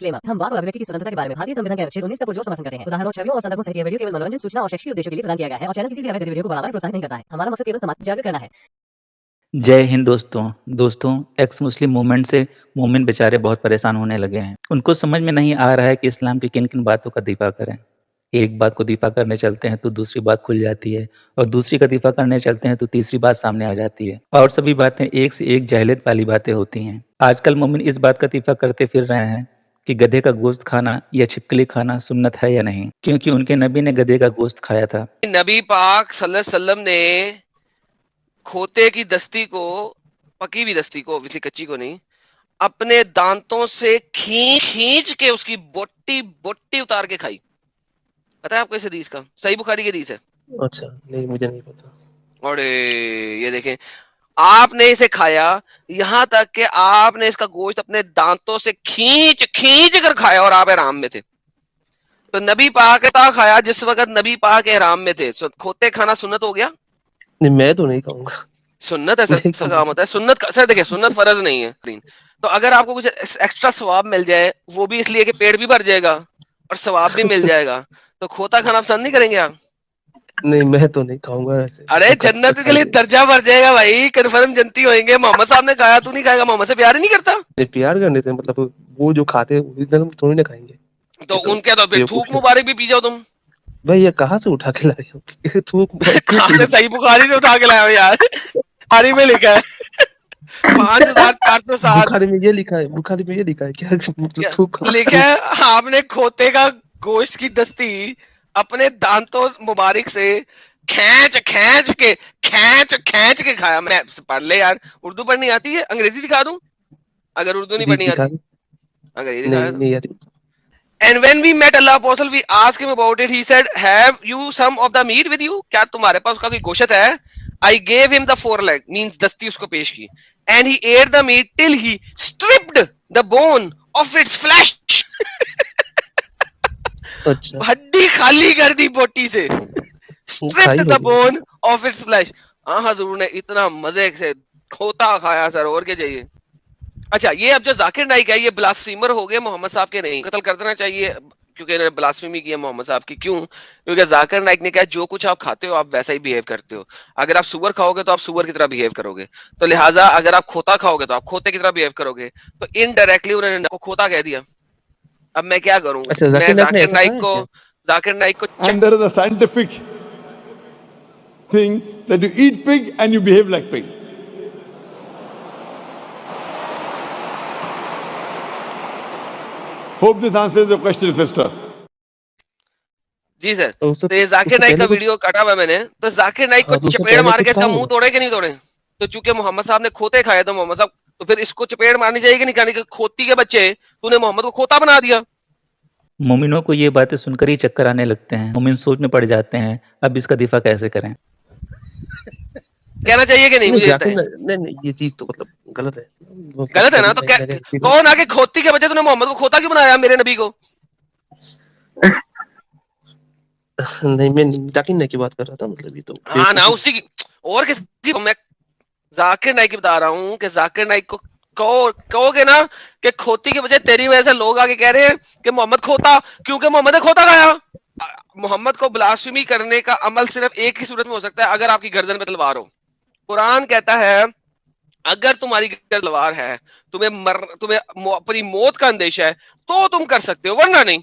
Disclaimer, हम वाक और अभिव्यक्ति की स्वतंत्रता के बारे में भारतीय संविधान के अनुच्छेद 19 का पुरजोर समर्थन करते हैं। उदाहरणों, छवियों और संदर्भों सहित यह वीडियो केवल मनोरंजन, सूचना और शैक्षिक उद्देश्यों के लिए प्रदान किया गया है और चैनल किसी भी अवैध गतिविधियों को बढ़ावा या प्रोत्साहित नहीं करता है। हमारा मकसद केवल समाज जागरूक करना है। जय हिंद दोस्तों एक्स मुस्लिम मूवमेंट से मोमिन बेचारे बहुत परेशान होने लगे हैं। उनको समझ में नहीं आ रहा है कि इस्लाम की किन किन बातों का दिफा करें। एक बात को दिफा करने चलते हैं तो दूसरी बात खुल जाती है, और दूसरी का दिफा करने चलते हैं तो तीसरी बात सामने आ जाती है, और सभी बातें एक से एक जहलियत वाली बातें होती हैं। आजकल मोमिन इस बात का दिफा करते फिर रहे हैं कि गधे का गोश्त खाना या छिपकली खाना सुन्नत है या नहीं, क्योंकि उनके नबी ने गधे का गोश्त खाया था। नबी पाक सल्लल्लाहु अलैहि वसल्लम ने खोते की दस्ती को, पकी हुई दस्ती को, obviously कच्ची को नहीं, अपने दांतों से खींच के उसकी बोटी उतार के खाई। पता है आपको इस हदीस का? सही बुखारी की हदीस है। अच्छा, नहीं मुझे नहीं पता। अरे ये देखें, आपने इसे खाया, यहाँ तक कि आपने इसका गोश्त अपने दांतों से खींच कर खाया और आप एहराम में थे। तो नबी पाक ने खाया जिस वक्त नबी पाक एहराम में थे। खोते खाना सुन्नत हो गया? नहीं, मैं तो नहीं खाऊंगा। सुन्नत है सर, काम होता है सुन्नत का। सर देखिए, सुन्नत फर्ज नहीं है। तो अगर आपको कुछ एक्स्ट्रा सवाब मिल जाए, वो भी इसलिए कि पेट भी भर जाएगा और सवाब भी मिल जाएगा, तो खोता खाना पसंद नहीं करेंगे आप? नहीं, मैं तो नहीं खाऊंगा। अरे जन्नत के लिए दर्जा बढ़ जाएगा भाई, कन्फर्म जनती होंगे। मोहम्मद साहब ने खाया, तू नहीं खाएगा? मोहम्मद से प्यार ही नहीं करता? प्यार करने से मतलब वो जो खाते हैं थोड़ी ना खाएंगे। तो उनके तो फिर थूक मुबारक भी पी जाओ तुम। भाई ये कहाँ से उठा के लाए हो? थूक कहाँ से? सही बुखारी से उठा के लाए हो यार। बुखारी में लिखा है 5407। बुखारी में ये लिखा है, बुखारी में ये लिखा है क्या? थूक लिखा है आपने खोते का गोश्त की दस्ती अपने दांतों मुबारक से खींच के खाया। मैं पढ़ ले यार, उर्दू पढ़नी आती है? अंग्रेजी दिखा दूं अगर उर्दू नहीं पढ़नी आती? अंग्रेजी नहीं आती। And when we met Allah Apostle, we asked him about it. He said, "Have you some of the meat with you?" क्या तुम्हारे पास उसका कोई गोश्त है? I gave him the foreleg, means दस्ती उसको पेश की. And he ate the meat till he stripped the bone of its flesh. अच्छा, हड्डी खाली कर दी बोटी से। Stripped the bone of its flesh. हाँ हजूर ने इतना मजे से खोता खाया सर, और क्या चाहिए? अच्छा, ये अब जो जाकिर नाइक है, ये ब्लास्फेमर हो गए, मोहम्मद साहब के नहीं। कत्ल कर देना चाहिए क्योंकि इन्होंने ब्लास्फेमी की है मोहम्मद साहब की। क्यों? क्योंकि जाकिर नाइक ने कहा जो कुछ आप खाते हो आप वैसा ही बिहेव करते हो। अगर आप सुअर खाओगे तो आप सुअर की तरह बिहेव करोगे, तो लिहाजा अगर आप खोता खाओगे तो आप खोते की तरह बिहेव करोगे। तो इनडायरेक्टली उन्होंने को खोता कह दिया। अब मैं क्या करूं? मैं जाकिर नाइक को And there is a scientific thing that you eat pig and you behave like pig. Hope this answers your question, sister. जी सर। तो ये जाकिर नाइक का वीडियो काटा हुआ मैंने, तो जाकिर नाइक को चपेड़ मार के इसका मुंह तोड़े कि नहीं तोड़े? तो चूंकि मोहम्मद साहब ने खोते खाए तो मोहम्मद साहब, तो फिर इसको चपेड़ मारनी चाहिए कि नहीं करनी? खोती के बच्चे, तूने मोहम्मद को खोता बना दिया। मोमिनों को ये बातें सुनकर ही चक्कर आने लगते हैं। मोमिन सोच में पड़ जाते हैं अब इसका दिफा कैसे करें। कहना चाहिए कि नहीं? मुझे नहीं, ये चीज तो मतलब गलत है। गलत है ना? तो कौन आके खोती के बच्चे, तूने मोहम्मद को खोता क्यों बनाया मेरे नबी को? नहीं, मैं जाकिर नाइक की बात कर रहा था, मतलब ये तो हाँ ना, उसी की और किसी को मैं जाकिर नाइक की बता रहा हूँ कि जाकिर नाइक को कहोगे ना कि खोती के बजाय तेरी वजह से लोग आगे कह रहे हैं कि मोहम्मद खोता, क्योंकि मोहम्मद ने खोता खाया। मोहम्मद को ब्लास्फेमी करने का अमल सिर्फ एक ही सूरत में हो सकता है, अगर आपकी गर्दन में तलवार हो। कुरान कहता है अगर तुम्हारी गर्दन तलवार है, तुम्हें अपनी मौत का अंदेशा है, तो तुम कर सकते हो, वरना नहीं।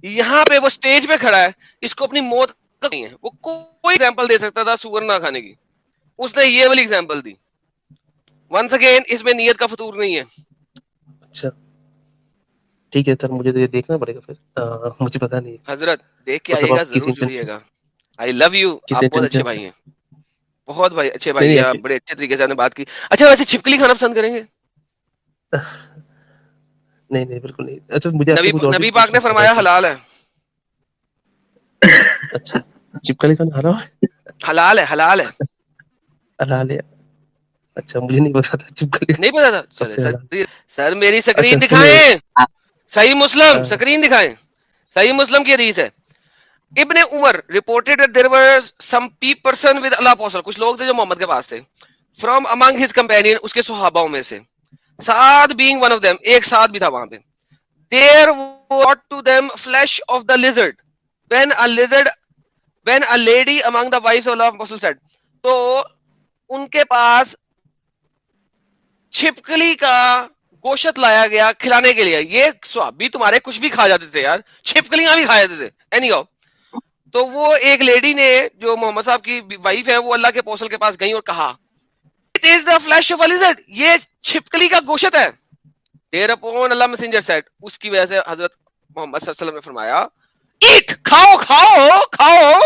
यहाँ पे वो स्टेज पे खड़ा है, इसको अपनी मौत का नहीं है। वो कोई एग्जांपल दे सकता था सुअर ना खाने की, उसने ये वाली एग्जांपल दी। वंस अगेन, इसमें नियत का फतूर नहीं है। अच्छा ठीक है सर, मुझे तो ये देखना पड़ेगा फिर। मुझे पता नहीं। हजरत देख के आइएगा, जरूर जुड़िएगा। आई लव यू, आप बहुत अच्छे भाई हैं, बहुत भाई अच्छे भाई हैं आप, बड़े अच्छे तरीके से आपने बात की। अच्छा वैसे छिपकली खाना पसंद करेंगे? नहीं बिल्कुल नहीं। अच्छा मुझे नबी पाक ने फरमाया हलाल है। अच्छा, छिपकली खाना हलाल है? हलाल है। अच्छा, मुझे नहीं पता था छिपकली। नहीं पता था? चले सर मेरी स्क्रीन दिखाएं, सही मुस्लिम स्क्रीन दिखाएं। सही मुस्लिम की हदीस है। इब्ने उमर reported that there were some person with Allah apostle, कुछ लोग थे जो मोहम्मद के पास थे, फ्रॉम अमंग हिज कंपेनियन, उसके सहाबाओं में से, साद बीइंग वन ऑफ देम, एक साद भी था वहां पे। there brought to them flesh of the lizard when a lady among the wives of Allah Apostle said, تو ان کے پاس چھپکلی کا گوشت لایا گیا کھلانے کے لیے. یہ صحابی تمہارے کچھ بھی کھا جاتے تھے یار, چھپکلیاں بھی کھا جاتے تھے. اینی ہاؤ, تو وہ ایک لیڈی نے جو محمد صاحب کی وائف ہے وہ اللہ کے اپوسٹل کے پاس گئی اور کہا it is the flesh of a lizard, یہ چھپکلی کا گوشت ہے. دیر اپون اللہ میسنجر سیڈ, اس کی وجہ سے حضرت محمد صلی اللہ علیہ وسلم نے فرمایا ایٹ, کھاؤ کھاؤ کھاؤ,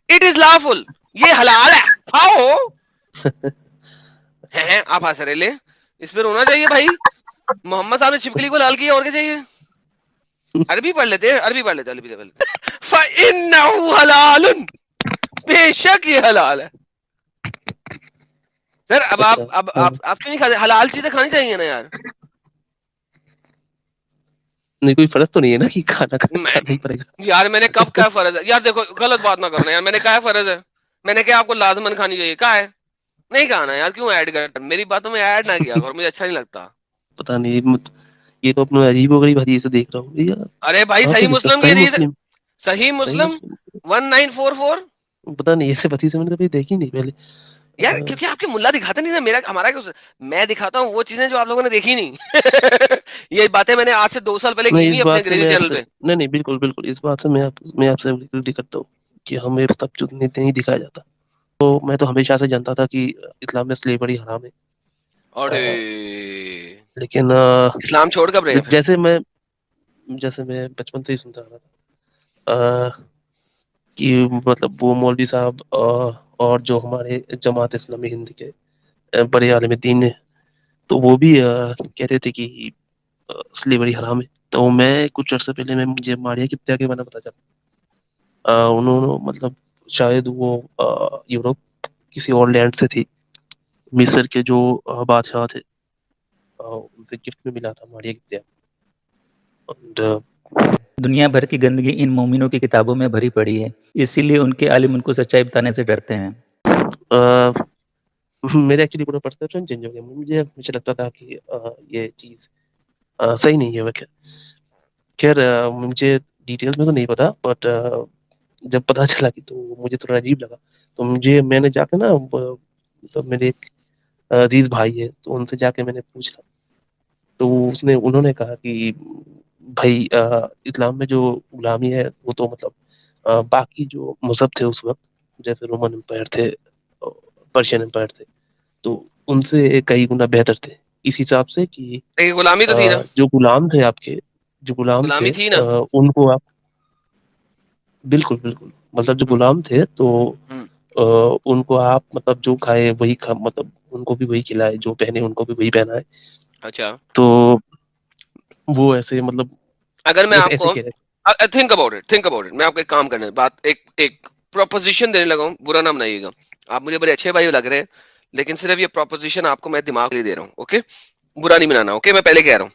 اٹ از لافل, یہ حلال ہے, کھاؤ. ہیں آپ ہنس رہے لے, اس پہ رونا چاہیے بھائی. محمد صاحب نے چھپکلی کو لال کیا, اور کیا چاہیے. عربی پڑھ لیتے ہیں, عربی پڑھ لیتے ہیں, عربی پڑھ لیتے ہیں. فَإِنَّهُ حَلَالٌ, بے شک یہ حلال ہے. سر اب آپ کیوں نہیں کھاتے؟ حلال چیزیں کھانی چاہیے نا یار. نہیں کوئی فرض تو نہیں ہے نا کہ کھانا کھانا ہی پڑے گا. یار میں نے کب کہا فرض ہے یار, دیکھو غلط بات نہ کرنا یار. میں نے کہا فرض ہے, میں نے کہا آپ کو لازمن کھانی چاہیے, کہا ہے نہیں کھانا یار. کیوں ایڈ کر, میری باتوں میں ایڈ نہ کیا اور مجھے اچھا نہیں لگتا. پتہ نہیں, یہ تو اپنا عجیب و غریب حدیث دیکھ رہا ہوں یار. ارے بھائی صحیح مسلم کی حدیث, صحیح مسلم 1944. پتہ نہیں ایسے حدیث میں نے کبھی دیکھی نہیں پہلے یار, کیونکہ آپ کے ملا دکھاتے نہیں نا. میرا ہمارا کیا, میں دکھاتا ہوں وہ چیزیں جو آپ لوگوں نے دیکھی نہیں. یہ باتیں میں نے آج سے 2 سال پہلے کی نہیں اپنے انگریزی چینل پہ. نہیں بالکل بالکل, اس بات سے میں آپ سے ایگری کرتا ہوں کہ ہمیں سب جو نہیں دکھایا جاتا. تو میں تو ہمیشہ سے جانتا تھا کہ اسلام میں سلیوری حرام ہے. لیکن اسلام چھوڑ کب رہے, جیسے میں بچپن سے ہی سنتا رہا تھا کہ مطلب وہ مولوی صاحب اور جو ہمارے جماعت اسلامی ہند کے بڑے عالم دین ہیں, تو وہ بھی کہتے تھے کہ سلیوری حرام ہے. تو میں کچھ عرصے پہلے مجھے ماریا کپتیا کے بارے میں پتا چلا. انہوں نے مطلب شاید وہ یورپ کسی اور لینڈ سے تھی, مصر کے جو بادشاہ تھے ان سے گفٹ میں ملا تھا ماریا کپتیا. دنیا بھر کی گندگی ان مومنوں کی کتابوں میں بھری پڑی ہے, اسی لیے ان کے عالم ان کو سچائی بتانے سے ڈرتے ہیں. میرے ایکچولی پورا پرسپشن چینج ہو گیا. مجھے لگتا تھا کہ یہ چیز صحیح نہیں ہے. خیر مجھے ڈیٹیلز میں تو نہیں پتا, بٹ جب پتا چلا کہ تو مجھے تھوڑا عجیب لگا. تو میں نے جا کے نا, میرے ایک عزیز بھائی ہے, تو ان سے جا کے میں نے پوچھا, تو انہوں نے کہا کہ بھائی اسلام میں جو غلامی ہے وہ تو مطلب باقی جو مذہب تھے اس وقت, جیسے رومن امپائر تھے, پرشین امپائر تھے, تو ان سے کئی گنا بہتر تھے. اس حساب سے کہ غلامی تو تھی نا, جو غلام تھے آپ کے, جو غلام غلامی تھے تھی نا. ان کو آپ بالکل مطلب جو غلام تھے تو ان کو آپ مطلب جو کھائے وہی مطلب ان کو بھی وہی کھلائے, جو پہنے ان کو بھی وہی پہنائے. اچھا, تو وہ ایسے مطلب اگر میں آپ کو تھنک اباؤٹ اٹ, میں آپ کو ایک کام کرنے بات ایک پروپوزیشن دینے لگا ہوں, برا نہ منائیے گا. آپ مجھے بڑے اچھے بھائی لگ رہے ہیں, لیکن صرف یہ پروپوزیشن آپ کو میں دماغ لے دے رہا ہوں. اوکے, برا نہیں منانا. اوکے, میں پہلے کہہ رہا ہوں,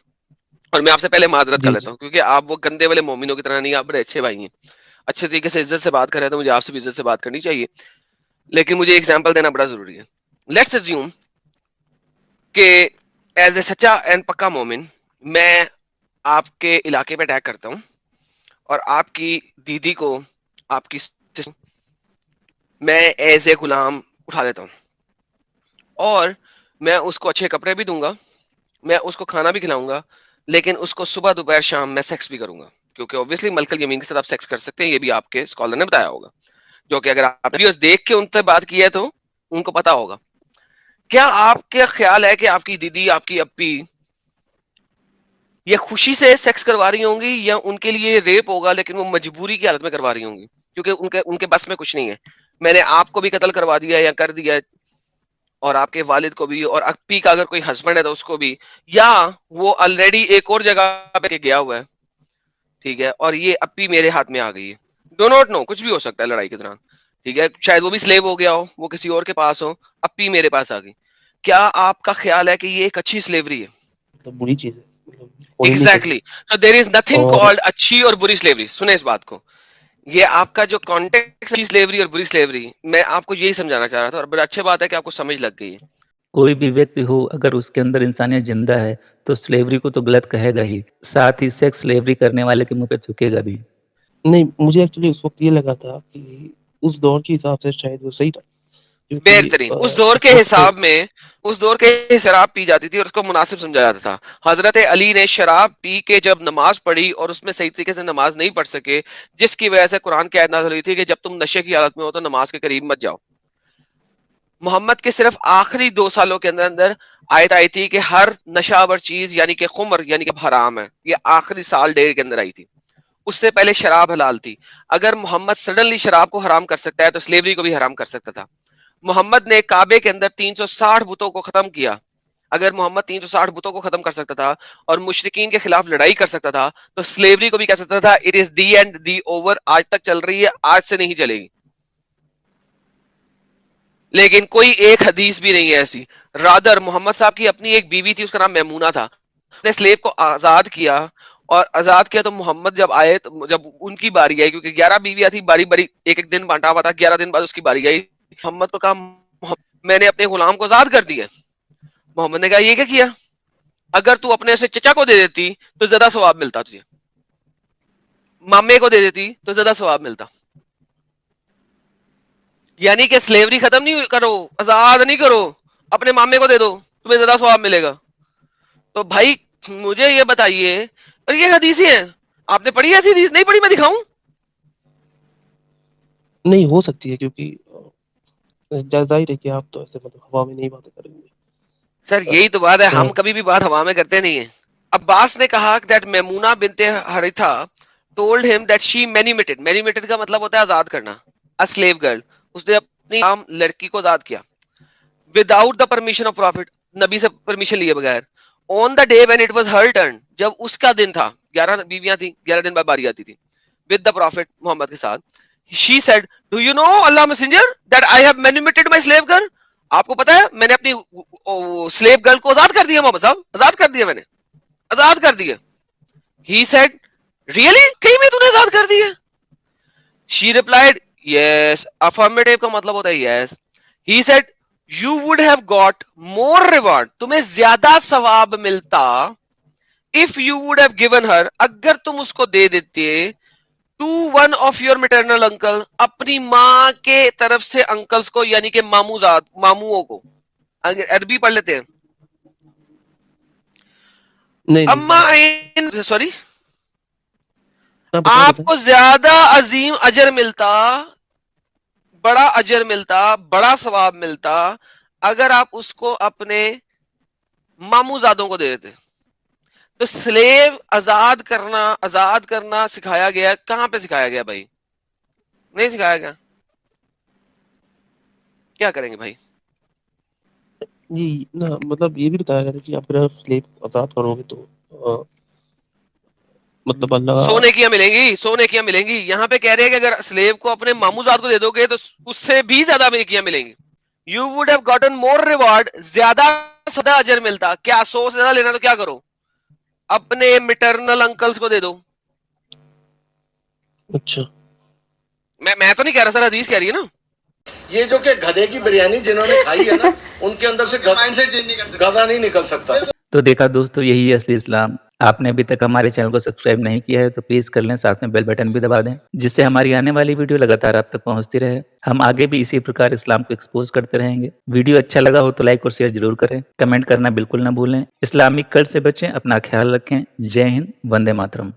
اور میں آپ سے پہلے معذرت کر لیتا ہوں, کیونکہ آپ وہ گندے والے مومنوں کی طرح نہیں, آپ بڑے اچھے بھائی ہیں, اچھے طریقے سے عزت سے بات کر رہے ہیں, تو مجھے آپ سے بھی عزت سے بات کرنی چاہیے. لیکن مجھے ایگزامپل دینا بڑا ضروری ہے. لیٹس اسیوم کہ ایز اے سچا اینڈ پکا مومن میں آپ کے علاقے پہ اٹیک کرتا ہوں, اور آپ کی دیدی کو, آپ کی میں ایز اے غلام اٹھا لیتا ہوں, اور میں اس کو اچھے کپڑے بھی دوں گا, میں اس کو کھانا بھی کھلاؤں گا, لیکن اس کو صبح دوپہر شام میں سیکس بھی کروں گا, کیونکہ اوبویسلی ملک الیمین کے ساتھ آپ سیکس کر سکتے ہیں. یہ بھی آپ کے اسکالر نے بتایا ہوگا, جو کہ اگر آپ ویڈیوز دیکھ کے ان سے بات کی ہے تو ان کو پتا ہوگا. کیا آپ کا خیال ہے کہ آپ کی دیدی, آپ کی اپی یہ خوشی سے سیکس کروا رہی ہوں گی, یا ان کے لیے ریپ ہوگا لیکن وہ مجبوری کی حالت میں کروا رہی ہوں گی, کیونکہ ان کے بس میں کچھ نہیں ہے. میں نے آپ کو بھی قتل کروا دیا یا کر دیا, اور آپ کے والد کو بھی, اور اپی کا اگر کوئی ہسبینڈ ہے تو اس کو بھی, یا وہ آلریڈی ایک اور جگہ پہ گیا ہوا ہے, ٹھیک ہے, اور یہ اپی میرے ہاتھ میں آ گئی ہے. ڈو ناٹ نو, کچھ بھی ہو سکتا ہے لڑائی کے دوران, ٹھیک ہے, شاید وہ بھی سلیو ہو گیا ہو, وہ کسی اور کے پاس ہو, اپی میرے پاس آ گئی. کیا آپ کا خیال ہے کہ یہ ایک اچھی سلیوری ہے؟ مطلب بری چیز ہے. Exactly, so there is nothing called اچھی اور بری سلیوری. سنیں اس بات کو, یہ آپ کا جو کانٹیکٹ سلیوری اور بری سلیوری, میں آپ کو یہی سمجھانا چاہ رہا تھا, اور بڑا اچھی بات ہے کہ آپ کو سمجھ لگ گئی ہے. कोई भी व्यक्ति हो अगर उसके अंदर इंसानियत जिंदा है तो स्लेवरी को तो गलत कहेगा ही, साथ ही सेक्स स्लेवरी करने वाले के मुंह पे थूकेगा भी। नहीं, मुझे एक्चुअली उस वक्त ये लगा था कि उस दौर के हिसाब से शायद वो सही था, क्योंकि बेहतरीन। उस दौर के हिसाब में उस दौर के शराब पी जाती थी और उसको मुनासिब समझा जाता था। हजरत अली ने शराब पी के जब नमाज पढ़ी और उसमें सही तरीके से नमाज नहीं पढ़ सके, जिसकी वजह से कुरान की आयत नाज़िल हुई थी कि जब तुम नशे की हालत में हो तो नमाज के करीब मत जाओ। मोहम्मद के सिर्फ आखिरी 2 सालों के अंदर अंदर आयत आई थी कि हर नशावर चीज यानी कि खुमर यानी कि हराम है, ये आखिरी साल डेढ़ के अंदर आई थी। उससे पहले शराब हलाल थी। अगर मोहम्मद सडनली शराब को हराम कर सकता है तो स्लेवरी को भी हराम कर सकता था। मोहम्मद ने काबे के अंदर 360 बुतों को खत्म किया। अगर मोहम्मद 360 बुतों को खत्म कर सकता था और मुशरिकीन के खिलाफ लड़ाई कर सकता था तो स्लेवरी को भी कह सकता था it is the and the over, आज तक चल रही है, आज से नहीं चलेगी। लेकिन कोई एक हदीस भी नहीं है ऐसी। रादर मोहम्मद साहब की अपनी एक बीवी थी, उसका नाम मैमूना था। उसने स्लेव को आजाद किया और आजाद किया तो मोहम्मद जब आए तो जब उनकी बारी आई, क्योंकि 11 बीवियां थी, बारी बारी एक एक दिन बांटा हुआ था, 11 दिन बाद उसकी बारी आई। मोहम्मद को कहा मैंने अपने गुलाम को आजाद कर दिया। मोहम्मद ने कहा ये क्या किया? अगर तू अपने से चचा को दे देती तो ज्यादा सवाब मिलता, तुझे मामे को दे देती तो ज्यादा सवाब मिलता। यानी कि स्लेवरी खत्म नहीं करो, आजाद नहीं करो, अपने मामे को दे दो, तुम्हें ज्यादा सवाब मिलेगा। तो भाई मुझे ये बताइए, और ये हदीस है, आपने पढ़ी ऐसी हदीस? नहीं पढ़ी, मैं दिखाऊं? नहीं हो सकती है, क्योंकि जाहिर है कि आप तो ऐसे मतलब हवा में नहीं बातें करेंगे। सर यही तो बात है, हम कभी भी बात हवा में करते नहीं है। अब्बास ने कहा दैट मैमूना बिनते हरिथा told him that she manumitted, manumitted का मतलब होता है आजाद करना, अ स्लेव गर्ल, उसने अपनी आम लड़की को आजाद किया without the permission of profit, नबी से परमिशन लिए बगैर। On the day when it was her turn, जब उसका दिन था, 11 बीवियां थी, 11 दिन बाद बारी आती थी, विद द प्रॉफिट मोहम्मद के साथ। She said do you know Allah messenger that I have manumitted my slave girl, आपको पता है मैंने अपनी स्लेव गर्ल को आजाद कर दिया, मोहम्मद साहब आजाद कर दिया, मैंने आजाद कर दिया। ही सेड रियली, कहीं में तूने आजाद कर दिया? शी रिप्लाइड यस, अफर्मेटिव का मतलब होता है yes. He said you would have got more reward, तुम्हें ज्यादा सवाब मिलता, if you would have given her, अगर तुम उसको दे देते, to one of your maternal uncle, अपनी माँ के तरफ से अंकल्स को, यानी कि मामुओं को। अरबी पढ़ लेते हैं। नहीं अम्मा इन सॉरी, आप बताओ, आपको ज्यादा अजीम अजर मिलता, बड़ा अजर मिलता, बड़ा सवाब मिलता अगर आप उसको अपने मामूजादों को दे देते। तो स्लेव आजाद करना सिखाया गया, कहां पे सिखाया गया भाई? नहीं सिखाया गया। क्या करेंगे भाई? ये ना मतलब ये भी बताया गया था कि आप अगर स्लेव को आजाद करोगे तो मतलब अल्लाह सोने की मिलेंगी। यहाँ पे कह रहे हैं कि अगर स्लेव को अपने मामूजाद को दे दोगे तो उससे भी ज्यादा नेकियां मिलेंगी। You would have gotten more reward, ज्यादा सदा अजर मिलता। क्या 100 से ज्यादा लेना तो क्या करो, अपने मिटरनल अंकल्स को दे दो। अच्छा, मैं तो नहीं कह रहा सर, हदीस कह रही है ना। ये जो कि गधे की बिरयानी जिन्होंने खाई है ना, उनके अंदर से माइंडसेट चेंज नहीं कर सकते। गधा नहीं निकल सकता। तो देखा दोस्तों, यही है असली इस्लाम। आपने अभी तक हमारे चैनल को सब्सक्राइब नहीं किया है तो प्लीज कर लें, साथ में बेल बटन भी दबा दें, जिससे हमारी आने वाली वीडियो लगातार आप तक पहुंचती रहे। हम आगे भी इसी प्रकार इस्लाम को एक्सपोज करते रहेंगे। वीडियो अच्छा लगा हो तो लाइक और शेयर जरूर करें, कमेंट करना बिल्कुल ना भूलें। इस्लामिक कल्ट से बचें, अपना ख्याल रखें। जय हिंद, वंदे मातरम।